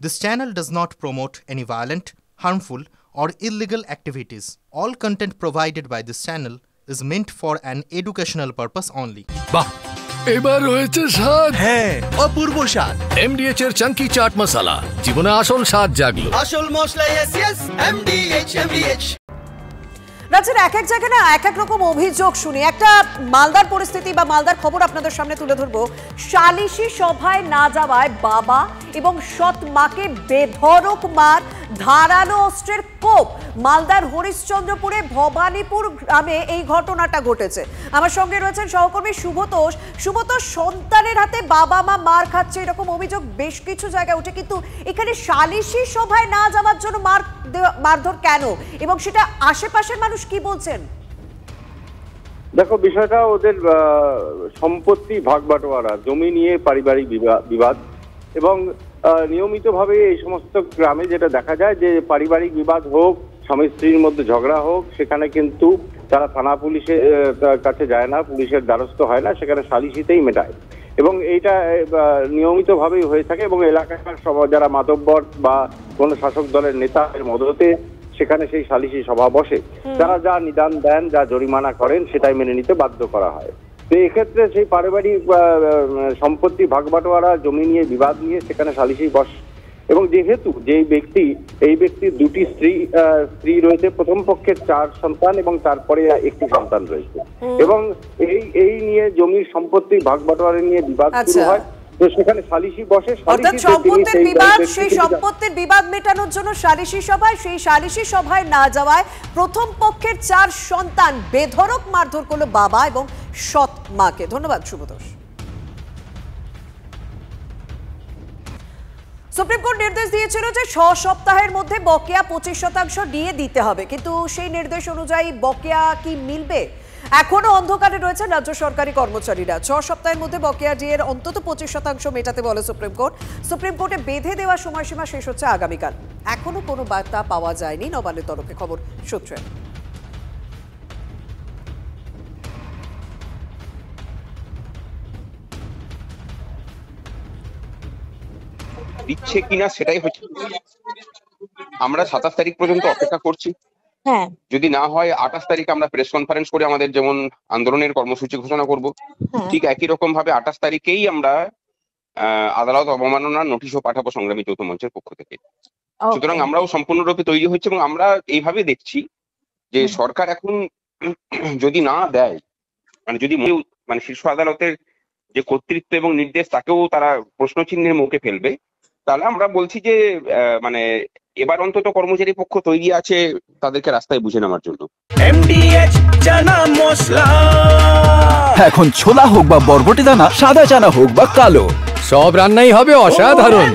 This channel does not promote any violent, harmful, or illegal activities. All content provided by this channel is meant for an educational purpose only. বাহ, এবার হয়েছে স্বাদ। হ্যাঁ, অপূর্ব স্বাদ। MDH এর চাঙ্কি চাট মশলা, জীবনে আসল স্বাদ জাগলো। আসল মশলা yes MDH। রাজ্যের এক এক জায়গায় না এক এক রকম অভিযোগ শুনি। একটা মালদার পরিস্থিতি বা মালদার খবর আপনাদের সামনে তুলে ধরবো। সালিশি সভায় না যাওয়ায় বাবা এবং সৎ মাকে বেধড়ক মার, ধারালো অস্ত্রের কোপ। মালদার হরিশ্চন্দ্রপুরে ভবানীপুর গ্রামে এই ঘটনাটা ঘটেছে। আমার সঙ্গে রয়েছেন সহকর্মী শুভতোষ। শুভতোষ, সন্তানের হাতে বাবা মা মার খাচ্ছে, এরকম অভিযোগ বেশ কিছু জায়গায় ওঠে, কিন্তু এখানে সালিশি সভায় না যাওয়ার জন্য মারধর কেন, এবং সেটা আশেপাশের মানুষ কি বলছেন? দেখো, বিষয়টা ওদের সম্পত্তি ভাগ বাটোয়ারা, জমি নিয়ে পারিবারিক বিবাদ, এবং নিয়মিতভাবে এই সমস্ত গ্রামে যেটা দেখা যায় যে পারিবারিক বিবাদ হোক, স্বামী স্ত্রীর মধ্যে ঝগড়া হোক, সেখানে কিন্তু তারা থানা পুলিশের কাছে যায় না, পুলিশের দ্বারস্থ হয় না, সেখানে সালিশিতেই মেটায়। এবং এইটা নিয়মিতভাবেই হয়ে থাকে, এবং এলাকার যারা মাতব্বর বা কোনো শাসক দলের নেতাদের মদতে সেখানে সেই সালিশি সভা বসে। তারা যা নিদান দেন, যা জরিমানা করেন, সেটাই মেনে নিতে বাধ্য করা হয়। তো এক্ষেত্রে সেই পারিবারিক সম্পত্তি ভাগবাটোয়ারা, জমি নিয়ে বিবাদ নিয়ে সেখানে সালিশি বস। এবং যেহেতু এই ব্যক্তির দুটি স্ত্রী রয়েছে, প্রথম পক্ষের 4 সন্তান এবং তারপরে একটি সন্তান রয়েছে, এবং এই নিয়ে জমির সম্পত্তি ভাগবাটোয়ারা নিয়ে বিবাদ শুরু হয়। তো সেখানে সালিশি বসে, অর্থাৎ সম্পত্তির বিবাদ, সেই সম্পত্তির বিবাদ মেটানোর জন্য সালিশি সভায়, সেই সালিশি সভায় না যাওয়ায় প্রথম পক্ষের 4 সন্তান বেধড়ক মারধর করলো বাবা এবং সৎ মাকে। ধন্যবাদ শুভতোষ। সুপ্রিম কোর্ট নির্দেশ দিয়েছিল যে 6 সপ্তাহের মধ্যে বকেয়া 25% দিয়ে দিতে হবে, কিন্তু সেই নির্দেশ অনুযায়ী বকেয়া কি মিলবে? এখনো অন্ধকারে রয়েছেন রাজ্য সরকারি কর্মচারীরা। 6 সপ্তাহের মধ্যে বকেয়া ডিএর অন্তত 25% মেটাতে বলে সুপ্রিম কোর্ট। সুপ্রিম কোর্টে বেঁধে দেওয়া সময়সীমা শেষ হচ্ছে আগামীকাল। এখনো কোনো বার্তা পাওয়া যায়নি নবান্নের তরফে, খবর সূত্রে। দিচ্ছে কিনা সেটাই হচ্ছে, আমরা 27 তারিখ পর্যন্ত অপেক্ষা করছি। যদি না হয় 28 তারিখে আমরা প্রেস কনফারেন্স করে আমাদের যেমন আন্দোলনের কর্মসূচি ঘোষণা করব, ঠিক একই রকম ভাবে 28 তারিখেই আমরা আদালত অবমাননার নোটিশও পাঠাবো সংগ্রামী যৌথ মঞ্চের পক্ষ থেকে। সুতরাং আমরাও সম্পূর্ণরূপে তৈরি হচ্ছে, এবং আমরা এইভাবে দেখছি যে সরকার এখন যদি না দেয়, যদি শীর্ষ আদালতের যে কর্তৃত্ব এবং নির্দেশ তাকেও তারা প্রশ্নচিহ্নের মুখে ফেলবে, তাহলে আমরা বলছি যে এবার অন্তত কর্মচারী পক্ষ তৈরি আছে তাদেরকে রাস্তায় বুঝে নেওয়ার জন্য। MDH চানা মশলা, এখন ছোলা হোক বা বরবটি দানা, সাদা চানা হোক বা কালো, সব রান্নাই হবে অসাধারণ।